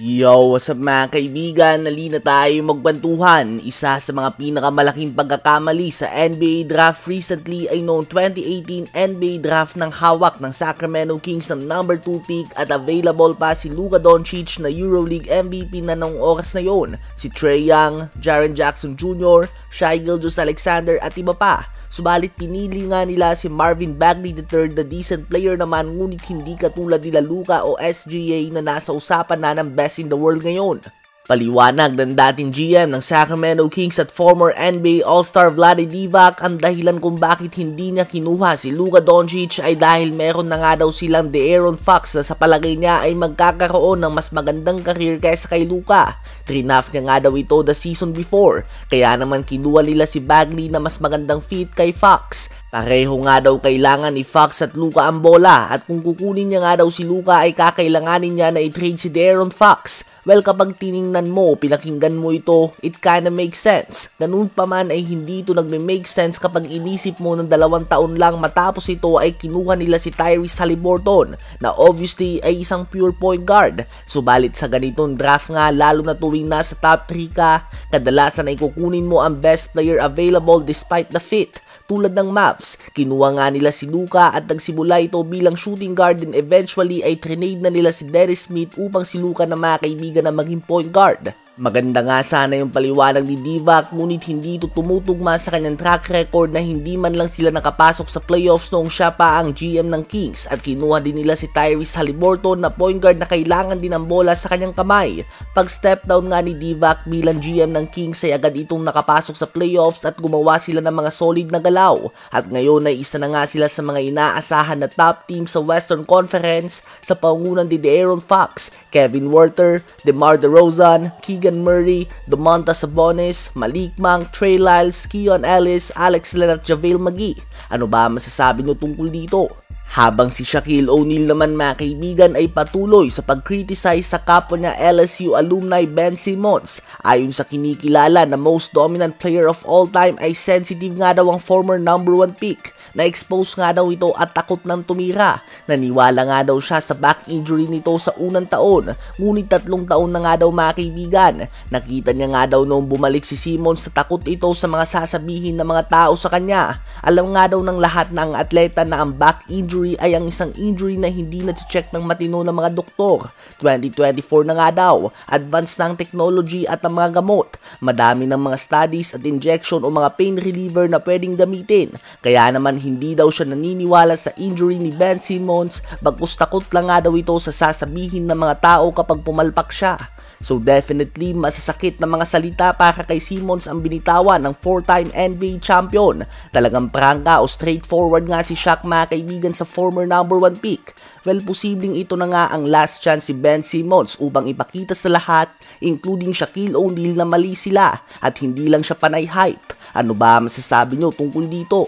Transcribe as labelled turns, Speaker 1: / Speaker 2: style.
Speaker 1: Yo, what's up mga kaibigan? Nalina tayo magbantuhan. Isa sa mga pinakamalaking pagkakamali sa NBA draft recently ay noong 2018 NBA draft ng hawak ng Sacramento Kings ng number 2 pick at available pa si Luka Doncic na EuroLeague MVP na noong oras na yon, si Trae Young, Jaren Jackson Jr., Shai Gilgeous-Alexander at iba pa. Subalit pinili nga nila si Marvin Bagley III na decent player naman, ngunit hindi katulad nila Luka o SGA na nasa usapan na ng best in the world ngayon. Paliwanag ng dating GM ng Sacramento Kings at former NBA All-Star Vlade Divac, ang dahilan kung bakit hindi niya kinuha si Luka Doncic ay dahil meron na nga daw silang De'Aaron Fox na sa palagay niya ay magkakaroon ng mas magandang career kaysa kay Luka. Trinaf niya nga daw ito the season before, kaya naman kinuha nila si Bagley na mas magandang fit kay Fox. Pareho nga daw kailangan ni Fox at Luka ang bola, at kung kukunin niya nga daw si Luka ay kakailanganin niya na i-trade si De'Aaron Fox. Well, kapag tiningnan mo, pinakinggan mo ito, it kinda makes sense. Ganun pa man ay hindi ito nagme-make sense kapag inisip mo ng 2 taon lang matapos ito ay kinuha nila si Tyrese Haliburton na obviously ay isang pure point guard. Subalit sa ganitong draft nga, lalo na tuwing nasa top 3 ka, kadalasan ay kukunin mo ang best player available despite the fit. Tulad ng Mavs, kinuha nga nila si Luka at nagsimula ito bilang shooting guard, and eventually ay trinade na nila si Dennis Smith upang si Luka na mga kaibigan na maging point guard. Maganda nga sana yung paliwanag ni Divac, ngunit hindi ito tumutugma sa kanyang track record na hindi man lang sila nakapasok sa playoffs noong siya pa ang GM ng Kings, at kinuha din nila si Tyrese Haliburton na point guard na kailangan din ang bola sa kanyang kamay. Pag step down nga ni Divac bilang GM ng Kings ay agad itong nakapasok sa playoffs at gumawa sila ng mga solid na galaw, at ngayon ay isa na nga sila sa mga inaasahan na top team sa Western Conference sa pangunan ni De'Aaron Fox, Kevin Huerter, DeMar DeRozan, Keegan Murray, Domantas Sabonis, Malik Monk, Trey Lyles, Keon Ellis, Alex Len at JaVale McGee. Ano ba masasabi nyo tungkol dito? Habang si Shaquille O'Neal naman mga kaibigan ay patuloy sa pag-criticize sa kapwa niya LSU alumni Ben Simmons. Ayon sa kinikilala na most dominant player of all time ay sensitive nga daw ang former number 1 pick. Na-expose nga daw ito at takot ng tumira. Naniwala nga daw siya sa back injury nito sa unang taon, ngunit 3 taon na nga daw mga kaibigan. Nakita niya nga daw noong bumalik si Simmons sa takot ito sa mga sasabihin ng mga tao sa kanya. Alam nga daw ng lahat ng atleta na ang back injury ay ang isang injury na hindi na-check ng matino ng mga doktor. 2024 na nga daw, advanced na ang technology at ang mga gamot. Madami ng mga studies at injection o mga pain reliever na pwedeng gamitin. Kaya naman hindi daw siya naniniwala sa injury ni Ben Simmons, bagkus takot lang nga daw ito sa sasabihin ng mga tao kapag pumalpak siya. So definitely masasakit na mga salita para kay Simmons ang binitawan ng 4-time NBA champion. Talagang prangka o straightforward nga si Shaq mga kaibigan sa former number 1 pick. Well, posibleng ito na nga ang last chance si Ben Simmons upang ipakita sa lahat, including Shaquille O'Neal, na mali sila at hindi lang siya panay hype. Ano ba masasabi nyo tungkol dito?